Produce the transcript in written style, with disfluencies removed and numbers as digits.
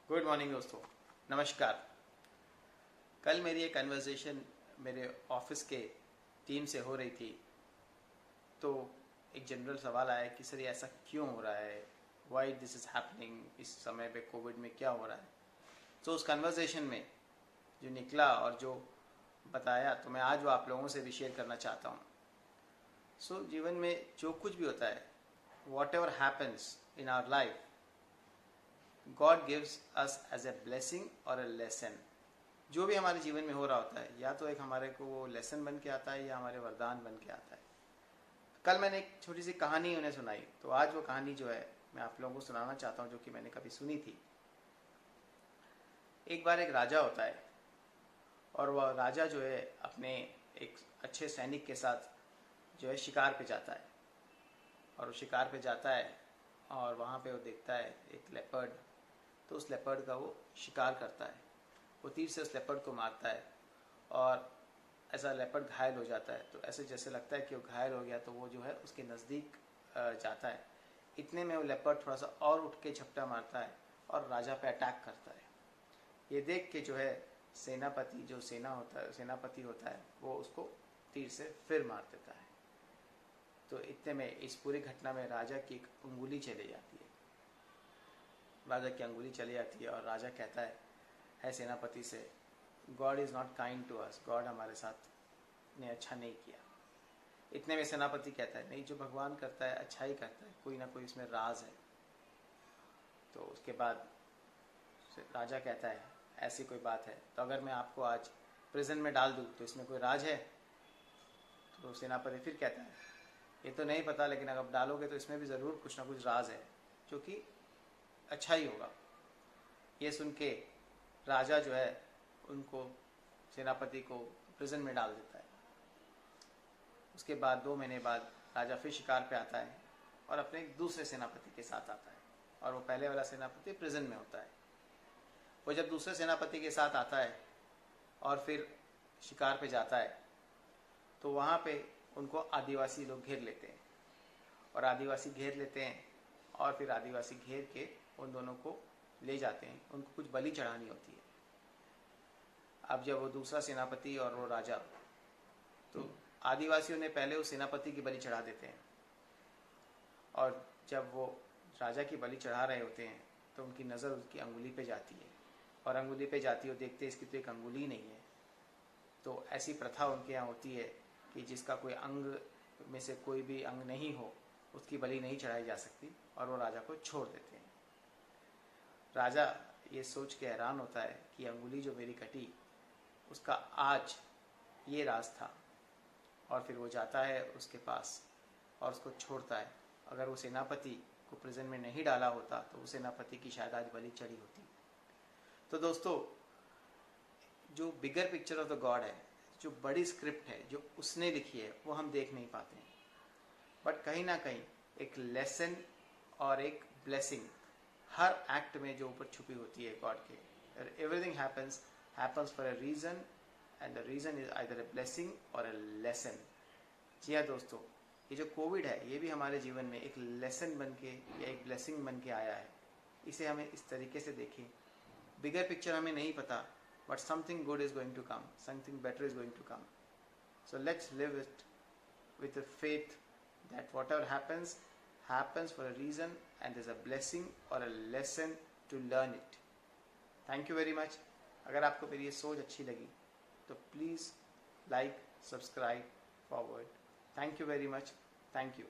Good morning दोस्तों, नमस्कार। कल मेरी एक कन्वर्सेशन मेरे ऑफिस के टीम से हो रही थी, तो एक जनरल सवाल आया कि सर ये ऐसा क्यों हो रहा है, वाई दिस इज़ हैपनिंग, इस समय पे कोविड में क्या हो रहा है। तो उस कन्वर्सेशन में जो निकला और जो बताया, तो मैं आज वो आप लोगों से भी शेयर करना चाहता हूँ। जीवन में जो कुछ भी होता है, whatever happens in our life, God gives us as a blessing और ए लेसन। जो भी हमारे जीवन में हो रहा होता है, या तो एक हमारे को वो लेसन बन के आता है या हमारे वरदान बन के आता है। कल मैंने एक छोटी सी कहानी उन्हें सुनाई, तो आज वो कहानी जो है मैं आप लोगों को सुनाना चाहता हूँ, जो कि मैंने कभी सुनी थी। एक बार एक राजा होता है, और वह राजा जो है अपने एक अच्छे सैनिक के साथ जो है शिकार पे जाता है। और वो शिकार पे जाता है और वहाँ पे वो देखता है एक लेपर्ड, तो उस लेपर्ड का वो शिकार करता है। वो तीर से उस लेपर्ड को मारता है और ऐसा लेपर्ड घायल हो जाता है। तो ऐसे जैसे लगता है कि वो घायल हो गया, तो वो जो है उसके नज़दीक जाता है। इतने में वो लेपर्ड थोड़ा सा और उठ के झपटा मारता है और राजा पे अटैक करता है। ये देख के जो है सेनापति, जो सेनापति होता है, वो उसको तीर से फिर मार देता है। तो इतने में इस पूरी घटना में राजा की एक अंगुली चली जाती है। राजा की अंगुली चली जाती है और राजा कहता है सेनापति से, God is not kind to us, God हमारे साथ ने अच्छा नहीं किया। इतने में सेनापति कहता है, नहीं, जो भगवान करता है अच्छा ही करता है, कोई ना कोई इसमें राज है। तो उसके बाद राजा कहता है, ऐसी कोई बात है तो अगर मैं आपको आज प्रिजन में डाल दूँ तो इसमें कोई राज है। तो सेनापति फिर कहता है, ये तो नहीं पता, लेकिन अगर आप डालोगे तो इसमें भी ज़रूर कुछ ना कुछ राज है, जो कि अच्छा ही होगा। ये सुन के राजा जो है उनको, सेनापति को प्रिजन में डाल देता है। उसके बाद 2 महीने बाद राजा फिर शिकार पे आता है और अपने एक दूसरे सेनापति के साथ आता है, और वो पहले वाला सेनापति प्रिजन में होता है। वो जब दूसरे सेनापति के साथ आता है और फिर शिकार पे जाता है, तो वहाँ पे उनको आदिवासी लोग घेर लेते हैं, और आदिवासी घेर लेते हैं और फिर आदिवासी घेर के उन दोनों को ले जाते हैं। उनको कुछ बलि चढ़ानी होती है। अब जब वो दूसरा सेनापति और वो राजा, तो आदिवासियों ने पहले उस सेनापति की बलि चढ़ा देते हैं, और जब वो राजा की बलि चढ़ा रहे होते हैं तो उनकी नज़र उसकी अंगुली पे जाती है, और अंगुली पे जाती है, देखते इसकी तो एक अंगुली नहीं है। तो ऐसी प्रथा उनके यहाँ होती है कि जिसका कोई अंग में से कोई भी अंग नहीं हो, उसकी बलि नहीं चढ़ाई जा सकती, और वो राजा को छोड़ देते हैं। राजा ये सोच के हैरान होता है कि अंगुली जो मेरी कटी, उसका आज ये राज था। और फिर वो जाता है उसके पास और उसको छोड़ता है। अगर वो सेनापति को प्रिजन में नहीं डाला होता तो वो सेनापति की शायद आज बलि चढ़ी होती। तो दोस्तों, जो bigger picture of the God है, जो बड़ी स्क्रिप्ट है जो उसने लिखी है, वो हम देख नहीं पाते हैं, बट कहीं ना कहीं एक लेसन और एक ब्लेसिंग हर एक्ट में जो ऊपर छुपी होती है गॉड के। Everything happens for a reason, and the reason is either a blessing और अ लेसन। जी हाँ दोस्तों, ये जो कोविड है, ये भी हमारे जीवन में एक लेसन बन के या एक ब्लेसिंग बन के आया है। इसे हमें इस तरीके से देखें। बिगर पिक्चर हमें नहीं पता, but something good is going to come, something better is going to come. So let's live it with the faith that whatever happens for a reason, and there's a blessing or a lesson to learn it. Thank you very much. अगर आपको मेरी ये सोच अच्छी लगी तो please like, subscribe, forward. Thank you very much. Thank you.